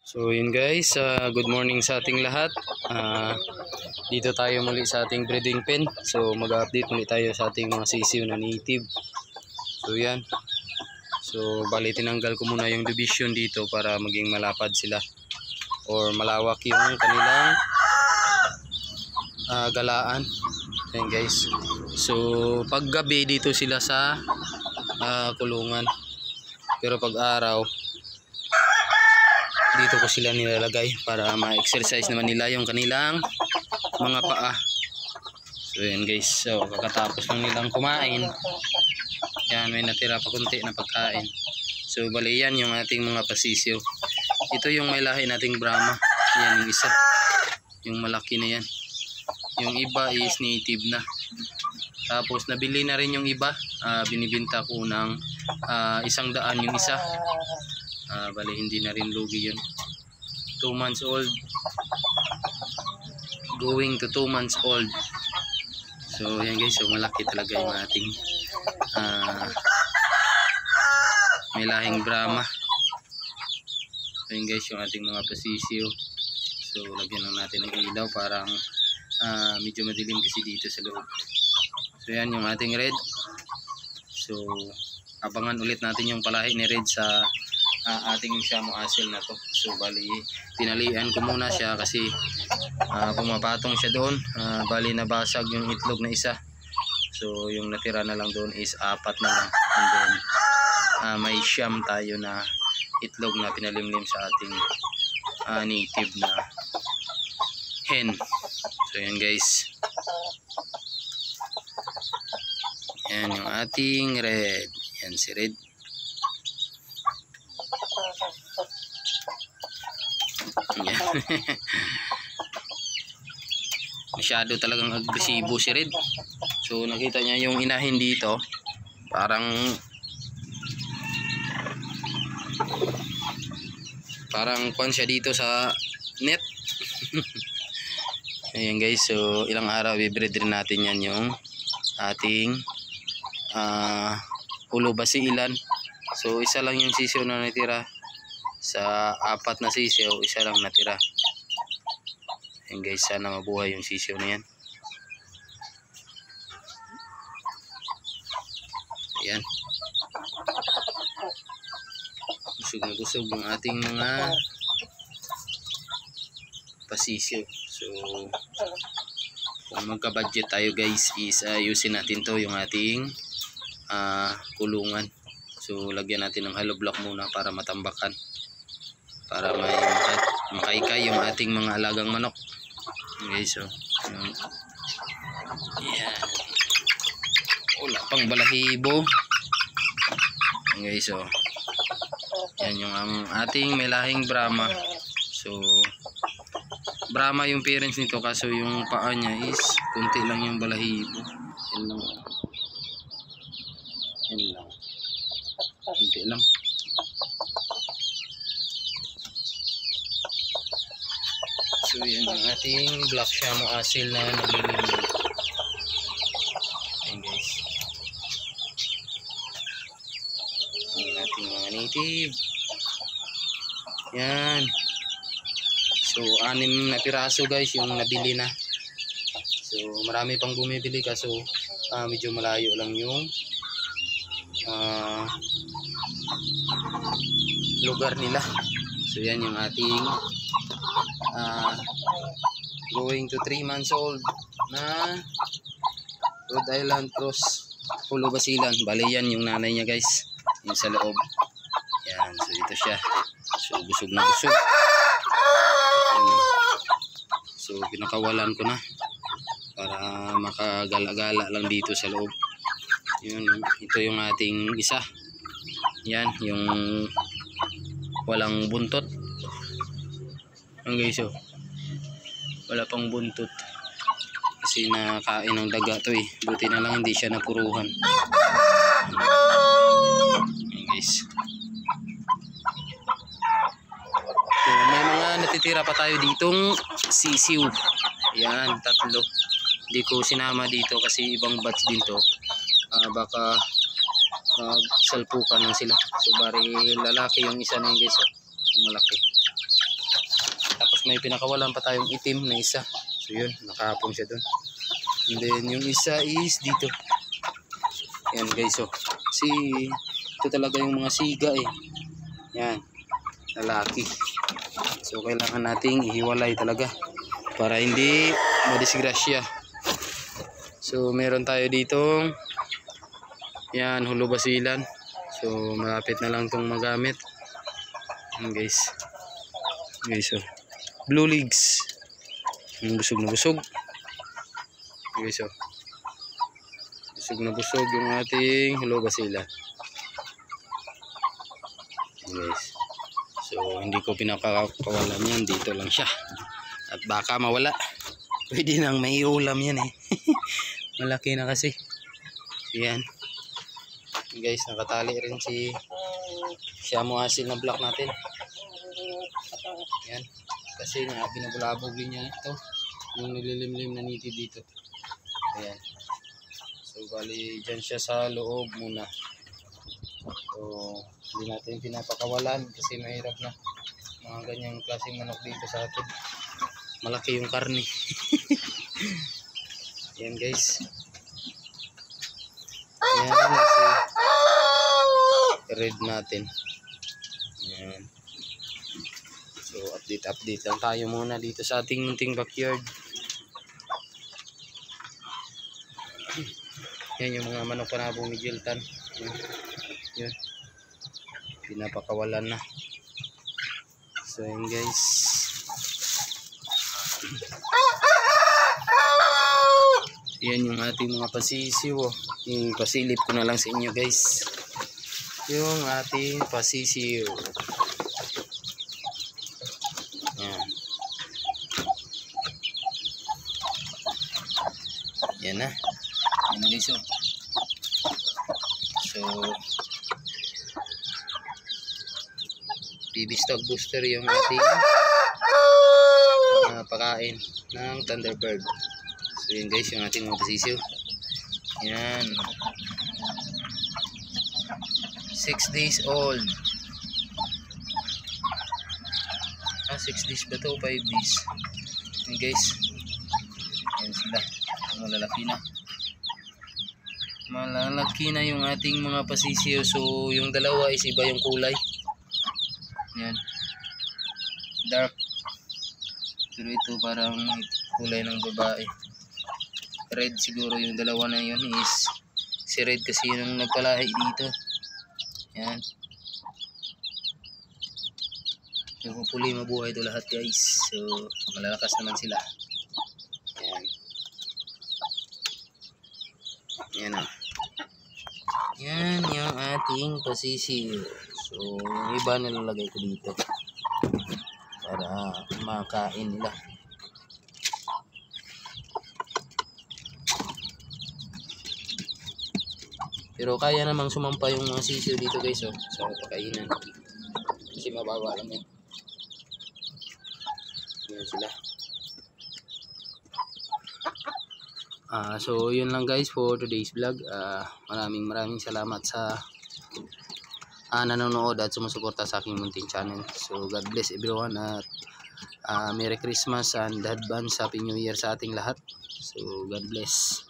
So yun guys, good morning sa ating lahat. Dito tayo muli sa ating breeding pen. So mag-update muli tayo sa ating mga sisiw na native. So yan. So bali tinanggal ko muna yung division dito para maging malapad sila or malawak yung kanilang galaan. Ayan guys. So pag gabi dito sila sa kulungan. Pero pag araw dito ko sila nilalagay para ma-exercise naman nila yung kanilang mga paa. So yan guys, so kakatapos lang nilang kumain, yan may natira pa kunti na pagkain. So bali yan yung ating mga pasisyo. Ito yung may lahi nating Brahma. Yan yung isa, yung malaki na yan. Yung iba is native na. Tapos nabili na rin yung iba, binibinta ko ng 100 yung isa. Bali hindi na rin lugi yun. 2 months old, going to 2 months old. So yan guys, so malaki talaga yung ating may lahing Brahma. So yan guys, yung ating mga pasisyo. So lagyan lang natin ng ilaw, parang medyo madilim kasi dito sa loob. So yan yung ating red. So abangan ulit natin yung palahi ni red sa ating Shamo Asil na to. So bali tinalian ko muna siya kasi pumapatong siya doon. Bali nabasag yung itlog na isa. So yung natira na lang doon is 4 na lang. And then may siyam tayo na itlog na pinalimlim sa ating native na hen. So yan guys. Yan yung ating red. Yan si red. Masyado talagang agresibo si red. So nakita niya yung inahin dito, parang kwan siya dito sa net. Ayan guys, so ilang araw i-breed rin natin yan yung ating ulo basilan. So isa lang yung sisiw na natira sa 4 na sisiw, isa lang natira. Ayan guys, sana mabuhay yung sisiw na yan. Ayan, busog na busog yung ating mga pasisyo. So kung magka-budget tayo guys is ayusin natin to yung ating kulungan. So lagyan natin ng hollow block muna para matambakan, para may makaykay yung ating mga alagang manok. Okay, so yan, wala pang balahibo. Okay, so yan yung ating may lahing Brahma. So Brahma yung parents nito, kaso yung paa niya is kunti lang yung balahibo. Yan lang, yan lang, kunti lang. So yan yung ating black Shamo Asil na naglililim. Ayan guys, yung ating mga native. Yan. So 6 na piraso guys yung nabili na. So marami pang bumibili kaso medyo malayo lang yung lugar nila. So yan yung ating going to 3 months old na Rhode Island Cross Ulo Basilan. Bali yan yung nanay niya guys, yung sa loob. Yan, so ito siya. So busog na busog. So pinakawalan ko na para makagala-gala lang dito sa loob. Yun, ito yung ating isa. Yan, yung walang buntot. Ang guys, so wala pang buntot kasi nakain ng daga to eh. Buti na lang hindi siya napuruhan. Ayan guys, so may mga natitira pa tayo ditong sisiw. Ayan, 3. Hindi ko sinama dito kasi ibang batch din to. Baka salpukan lang sila. So bari lalaki yung isa na yun guys, yung malaki. may pinakawalan pa tayong itim na isa. So yun, nakahapon siya doon. And then yung isa is dito. Yan guys, oh. Kasi ito talaga yung mga siga eh. Yan, lalaki. So kailangan nating ihiwalay talaga para hindi madisgrasya. So meron tayo dito. Yan, hulubasilan. So malapit na lang tong magamit. Yan guys. Guys, oh. Blue legs. Busog na busog. Guys, oh. Busog na busog yung ating hulubasilan. Guys. So hindi ko pinakakawalan yan. Dito lang siya. At baka mawala. Pwede nang may ulam yan eh. Malaki na kasi. Yan. Guys, nakatali rin si Shamu Asil na block natin. Yan. Kasi nga binabulabog din niya ito. Yung nililimlim na niti dito. Ayan. So bali dyan siya sa loob muna. So hindi natin pinapakawalan kasi mahirap na mga ganyang klaseng manok dito sa atin. Malaki yung karne. Yan guys. Yan kasi red natin. Yan. So update lang tayo muna dito sa ating munting backyard. Yan yung mga manok panabong ni Jiltan. Yan. Pinapakawalan na. So yan guys. Yan yung ating mga pasisiw. Ipasilip ko na lang sa inyo guys. Yung ating pasisiw. Yan. Yan na. Yan na guys. So baby stock booster yung ating pakain ng Thunderbird. So yun guys, yung ating mga pasisiw. Yan. 6 days old. 6 days ba to? 5 days. Yan guys. Yan sila. Malalaki na. Malalaki na yung ating mga pasisiw. So yung dalawa is iba yung kulay. Yan. Dark. Pero ito parang kulay ng babae. Red siguro yung dalawa na yun is si Red kasi yung nagpalahi dito. Yan. So hopefully mabuhay ito lahat guys. So malalakas naman sila. Yan. Yan o. Yan yung ating pasisiw. So yung iba nilalagay ko dito para makain nila. Pero kaya namang sumampa yung mga sisiw dito guys, oh, sa pakainan. Kasi mababa lang yan. Yan sila. So yun lang guys for today's vlog. Maraming salamat sa nanonood at sumusuporta sa aking munting channel. So God bless everyone at Merry Christmas and advance Happy New Year sa ating lahat. So God bless.